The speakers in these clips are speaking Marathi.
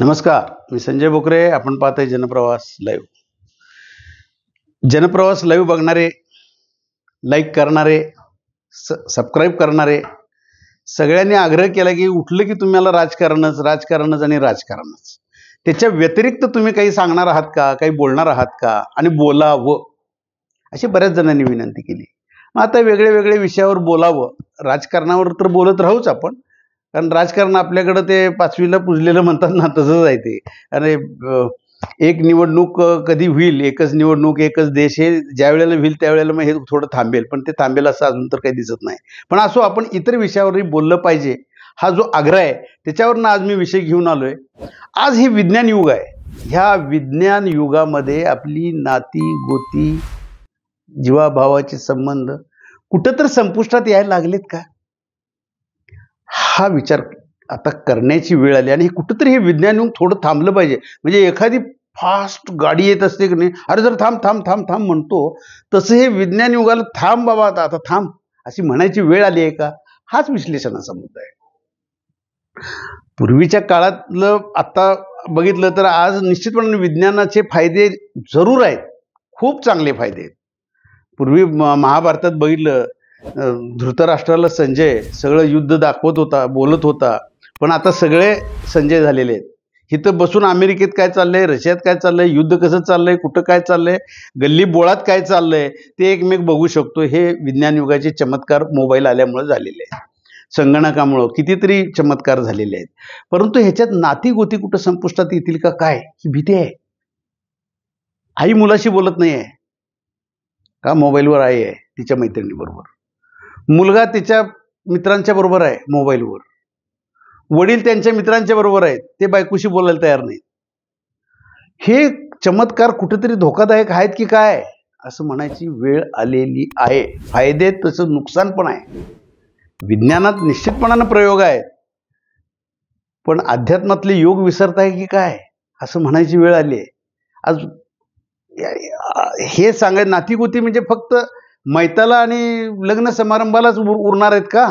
नमस्कार, मी संजय बोकरे. आपण पाहतोय जनप्रवास लाईव्ह. जनप्रवास लाईव्ह बघणारे, लाईक करणारे, सबस्क्राईब करणारे सगळ्यांनी आग्रह केला की उठलं की तुम्हाला राजकारणच आणि राजकारणच. त्याच्या व्यतिरिक्त तुम्ही काही सांगणार आहात का, काही बोलणार आहात का, आणि बोलावं अशी बऱ्याच जणांनी विनंती केली. मग आता वेगळे वेगळे विषयावर बोलावं. राजकारणावर तर बोलत राहूच आपण, कारण राजकारण आपल्याकडं ते 5वीला पुजलेलं म्हणतात ना, तसंच आहे ते. आणि एक निवडणूक कधी होईल, एकच निवडणूक एकच देश, हे ज्या वेळेला होईल त्यावेळेला मग हे थोडं थांबेल, पण ते थांबेल असं अजून तर काही दिसत नाही. पण असो, आपण इतर विषयावरही बोललं पाहिजे हा जो आग्रह आहे, त्याच्यावरनं आज मी विषय घेऊन आलोय. आज हे विज्ञान युग आहे. ह्या विज्ञान युगामध्ये आपली नाती गोती, जीवाभावाचे संबंध कुठं तर संपुष्टात यायला लागलेत का, हा विचार आता करण्याची वेळ आली. आणि कुठंतरी हे विज्ञान युग थोडं थांबलं पाहिजे. म्हणजे एखादी फास्ट गाडी येत असते की नाही, अरे जर थांब थांब थांब थांब म्हणतो, तसं हे विज्ञान युगाला थांब बाबा, आता थांब अशी म्हणायची वेळ आली आहे का, हाच विश्लेषणाचा मुद्दा आहे. पूर्वीच्या काळातलं आता बघितलं तर आज निश्चितपणे विज्ञानाचे फायदे जरूर आहेत, खूप चांगले फायदे आहेत. पूर्वी महाभारतात बघितलं, धृतराष्ट्राला संजय सगळं युद्ध दाखवत होता, बोलत होता, पण आता सगळे संजय झालेले आहेत. इथं बसून अमेरिकेत काय चाललंय, रशियात काय चाललंय, युद्ध कसं चाललंय, कुठं काय चाललंय, गल्ली बोळात काय चाललंय, ते एकमेक बघू शकतो. हे विज्ञान युगाचे चमत्कार मोबाईल आल्यामुळे झालेले आहेत. संगणकामुळं कितीतरी चमत्कार झालेले आहेत. परंतु ह्याच्यात नाती गोती कुठं संपुष्टात येतील का काय, ही भीती आहे. आई मुलाशी बोलत नाही आहे का, मोबाईलवर आई आहे तिच्या मैत्रिणीबरोबर. मुलगा त्याच्या मित्रांच्या बरोबर आहे मोबाईलवर. वडील त्यांच्या मित्रांच्या बरोबर आहेत, ते बायकोशी बोलायला तयार नाहीत. हे चमत्कार कुठेतरी धोकादायक आहेत की काय, असं म्हणायची वेळ आलेली आहे. फायदे तसं नुकसान पण आहे. विज्ञानात निश्चितपणानं प्रयोग आहेत, पण अध्यात्मातले योग विसरत आहे की काय, असं म्हणायची वेळ आली आहे. आज हे सांगाय नाती गोती म्हणजे फक्त मैताला आणि लग्न समारंभालाच उरणार आहेत का?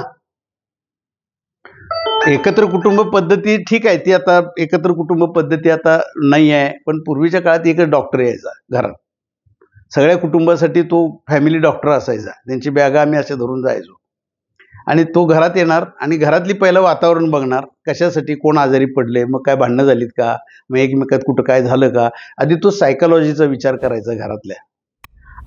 एकत्र कुटुंब पद्धती ठीक आहे, ती आता एकत्र कुटुंब पद्धती आता नाही आहे. पण पूर्वीच्या काळात एकच डॉक्टर यायचा घरात, सगळ्या कुटुंबासाठी तो फॅमिली डॉक्टर असायचा. त्यांची बॅगा आम्ही अशा धरून जायचो, आणि तो घरात येणार आणि घरातली पहिलं वातावरण बघणार. कशासाठी, कोण आजारी पडले, मग काय भांडणं झालीत का, मग एकमेकात कुठं काय झालं का, आधी तो सायकोलॉजीचा विचार करायचा घरातल्या.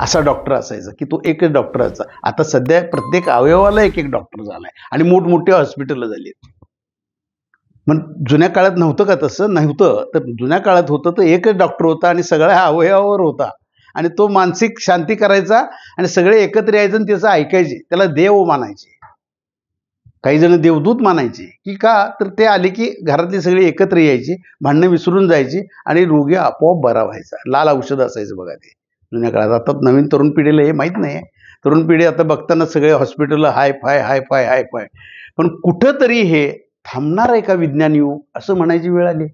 असा डॉक्टर असायचा की तो एकच डॉक्टराचा. आता सध्या प्रत्येक अवयवाला एक एक डॉक्टर झालाय आणि मोठमोठे हॉस्पिटल झाली. पण जुन्या काळात नव्हतं का तसं? नव्हतं. तर जुन्या काळात होतं तर एकच डॉक्टर होता आणि सगळ्या अवयवावर होता, आणि तो मानसिक शांती करायचा आणि सगळे एकत्र यायचं आणि त्याचं ऐकायचे. त्याला देव मानायचे, काही जण देवदूत मानायचे. की का, तर ते आले की घरातली सगळी एकत्र यायची, भांडणं विसरून जायची आणि रोगी आपोआप बरा व्हायचा. लाल औषध असायचं बघा ते जुन्या काळात. आता नवीन तरुण पिढीला हे माहीत नाही. तरुण पिढी आता बघताना सगळे हॉस्पिटल हाय फाय हाय फाय हाय फाय. पण कुठंतरी हे थांबणार आहे का विज्ञान युग, असं म्हणायची वेळ आली.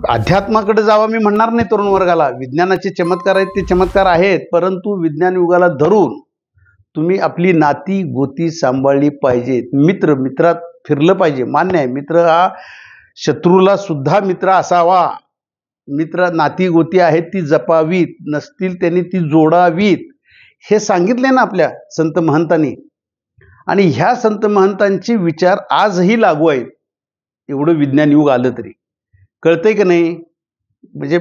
अध्यात्माकडे जावा मी म्हणणार नाही तरुण वर्गाला. विज्ञानाचे चमत्कार आहेत ते चमत्कार आहेत, परंतु विज्ञान युगाला धरून तुम्ही आपली नाती गोती सांभाळली पाहिजेत. मित्रात फिरलं पाहिजे, मान्य आहे. मित्र हा शत्रूला सुद्धा मित्र असावा. नाती गोती आहेत ती जपावीत, नसतील त्यांनी ती जोडावीत, हे सांगितले ना आपल्या संत महंतांनी. आणि ह्या संत महंतांचे विचार आजही लागू आहेत, एवढं विज्ञान युग आलं तरी. कळतंय की नाही? म्हणजे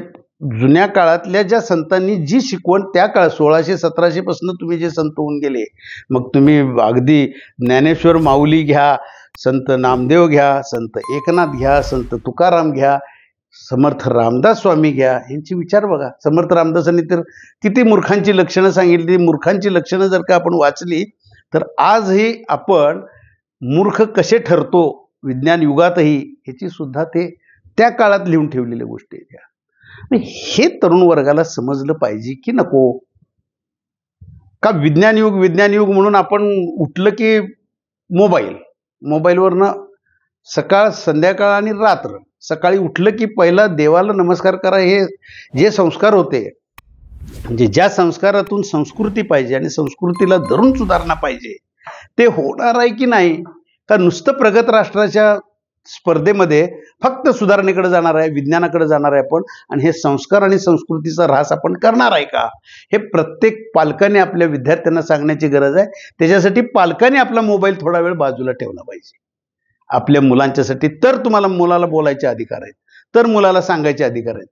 जुन्या काळातल्या ज्या संतांनी जी शिकवण, त्या काळात 1600-1700 पासून तुम्ही जे संत होऊन गेले, मग तुम्ही अगदी ज्ञानेश्वर माऊली घ्या, संत नामदेव घ्या, संत एकनाथ घ्या, संत तुकाराम घ्या, समर्थ रामदास स्वामी घ्या, यांचे विचार बघा. समर्थ रामदासांनी तर किती मूर्खांची लक्षणं सांगितली. मूर्खांची लक्षणं जर का आपण वाचली तर आजही आपण मूर्ख कसे ठरतो विज्ञान युगातही, ह्याची सुद्धा ते त्या काळात लिहून ठेवलेल्या गोष्टी आहेत. हे तरुण वर्गाला समजलं पाहिजे की नको का विज्ञान युग म्हणून आपण उठलं की मोबाईलवरनं सकाळ संध्याकाळ आणि रात्र. सकाळी उठलं की पहिला देवाला नमस्कार करा, हे जे संस्कार होते, म्हणजे ज्या संस्कारातून संस्कृती पाहिजे आणि संस्कृतीला धरून सुधारणा पाहिजे, ते होणार आहे की नाही, का नुसतं प्रगत राष्ट्राच्या स्पर्धेमध्ये फक्त सुधारणेकडे जाणार आहे, विज्ञानाकडे जाणार आहे आपण, आणि हे संस्कार आणि संस्कृतीचा ऱ्हास आपण करणार आहे का, हे प्रत्येक पालकाने आपल्या विद्यार्थ्यांना सांगण्याची गरज आहे. त्याच्यासाठी पालकाने आपला मोबाईल थोडा वेळ बाजूला ठेवला पाहिजे आपल्या मुलांच्यासाठी. तर तुम्हाला मुलाला बोलायचे अधिकार आहेत, तर मुलाला सांगायचे अधिकार आहेत.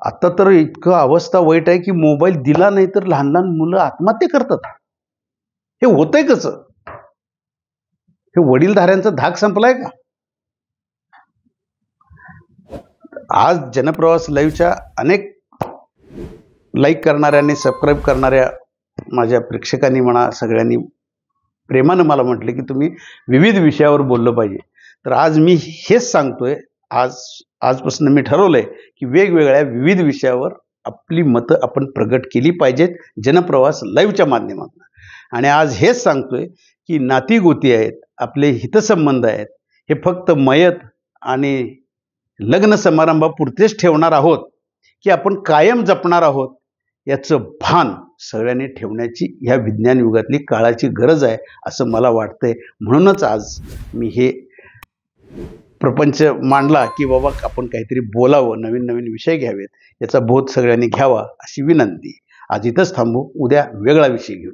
आता तर इतकं अवस्था वाईट आहे की मोबाईल दिला नाही तर लहान लहान मुलं आत्महत्या करतात. हे होतंय कसं? हे वडीलधाऱ्यांचा धाक संपलाय का? आज जनप्रवास लाईव्हच्या अनेक लाईक करणाऱ्या आणि सबस्क्राईब करणाऱ्या माझ्या प्रेक्षकांनी म्हणा, सगळ्यांनी प्रेमानं मला म्हटले की तुम्ही विविध विषयावर बोललं पाहिजे. तर आज मी हेच सांगतोय, आजपासून मी ठरवलंय की वेगवेगळ्या विविध विषयावर आपली मतं आपण प्रगट केली पाहिजेत जनप्रवास लाईव्हच्या माध्यमातून. आणि आज हेच सांगतोय की नाती गोती आहेत, आपले हितसंबंध आहेत, हे फक्त मयत आणि लग्न समारंभापुरतेच ठेवणार आहोत की आपण कायम जपणार आहोत, याचं भान सगळ्यांनी ठेवण्याची ह्या विज्ञान युगातली काळाची गरज आहे असं मला वाटतंय. म्हणूनच आज मी हे प्रपंच मांडला की बाबा आपण काहीतरी बोलावं, नवीन नवीन विषय घ्यावेत, याचा बोध सगळ्यांनी घ्यावा अशी विनंती. आज इथंच थांबू, उद्या वेगळा विषय घेऊ.